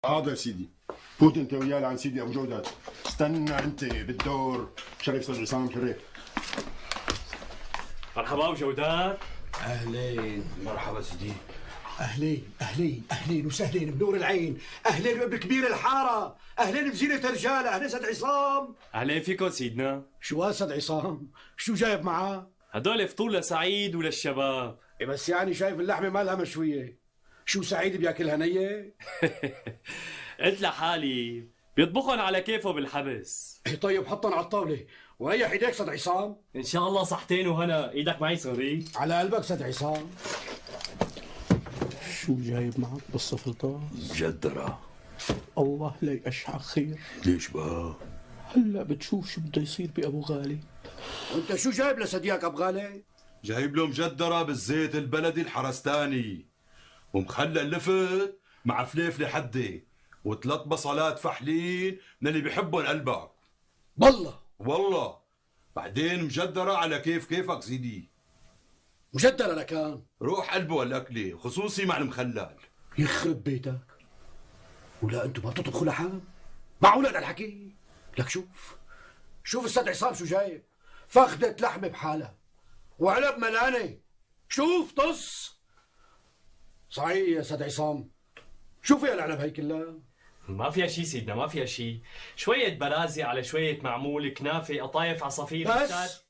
حاضر سيدي. فوت انت وياه لعند سيدي ابو جودات. استنى انت بالدور. شريف استاذ عصام شريف. مرحبا ابو جودات. اهلين. مرحبا سيدي. اهلين وسهلين بنور العين، اهلين بابن كبير الحاره، اهلين بزينة رجاله، اهلين سيد عصام. اهلين فيكم سيدنا. شو هاد سيد عصام؟ شو جايب معاه؟ هدول فطور لسعيد وللشباب. إيه بس يعني شايف اللحمه مالها مشويه. شو سعيد بياكلها نيه؟ قلت لحالي بيطبخن على كيفه بالحبس. إيه طيب حطن على الطاوله وريح ايديك سيد عصام. ان شاء الله صحتين وهنا. ايدك معي صغري. على قلبك سيد عصام. شو جايب معك بالسفلطة؟ مجدرة. الله لا يشعى خير. ليش بقى؟ هلا بتشوف شو بده يصير بأبو غالي. وانت شو جايب لصديقك أبو غالي؟ جايب له مجدرة بالزيت البلدي الحرستاني ومخلل لفت مع فليفلة حدة وثلاث بصلات فحلين من اللي بيحبهم قلبك. والله بعدين مجدرة على كيفك سيدي. مجدرة لكان روح قلبه هالأكلة خصوصي مع المخلل. يخرب بيتك. ولا انتم ما بتطبخوا لحم؟ معقول هذا الحكي؟ لك شوف السيد عصام شو جايب. فخدة لحمة بحالها وعلب ملانة. شوف طص. صحيح يا سيد عصام، شو فيها العلب هي كلها؟ ما فيها شيء سيدنا، ما فيها شيء. شوية برازي على شوية معمول، كنافة، قطايف، عصافير. بس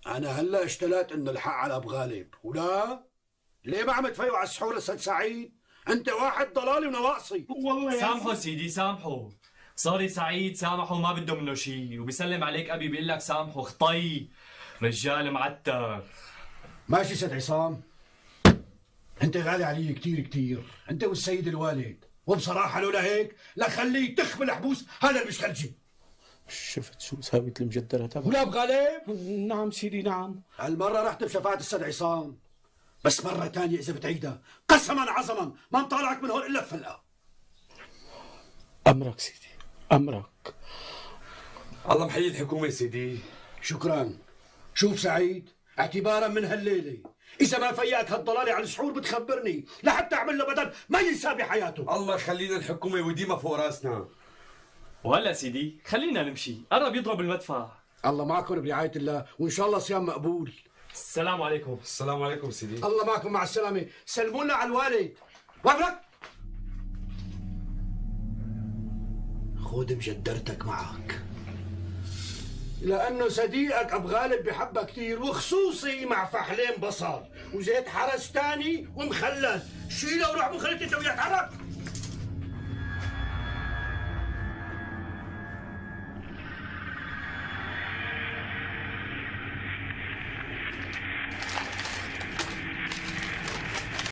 أنا هلا اشتلت إنه الحق على أبو غالب، ولا ليه ما عم تفيوا على السحور لسيد سعيد؟ أنت واحد ضلالي ونواقصي. والله سامحوا سيدي سامحوا. صاري سعيد سامحوا ما بده منه شيء، وبيسلم عليك أبي بيقول لك سامحوا. خطي رجال معتر. ماشي سيد عصام، أنت غالي علي كتير، أنت والسيد الوالد، وبصراحة لولا هيك لخليه يتخ بالحبوس هذا المشكلجي. شفت شو ساوت المجدرة تبعك؟ ولا بغالب؟ نعم سيدي نعم. هالمرة رحت بشفاعة السيد عصام، بس مرة تانية إذا بتعيدها قسما عظما ما نطالعك من هون إلا بفلقة. أمرك سيدي أمرك. الله محيي الحكومة سيدي. شكرا. شوف سعيد، اعتبارا من هالليلة إذا ما فياك هالضلالة على السحور بتخبرني لحتى أعمل له بدل ما ينسى بحياته. الله يخلينا الحكومة وديما فوق راسنا. وهلا سيدي خلينا نمشي، قرب يضرب المدفع. الله معكم برعاية الله، وإن شاء الله صيام مقبول. السلام عليكم. السلام عليكم سيدي. الله معكم مع السلامة. سلموا لنا على الوالد. وقفلك. خذ مجدرتك معك، لأنه صديقك أبو غالب بحبها كثير، وخصوصي مع فحلين بصل وزيت حرس تاني ومخلل. شيله وروح مخلتي انت وياه. تحرك.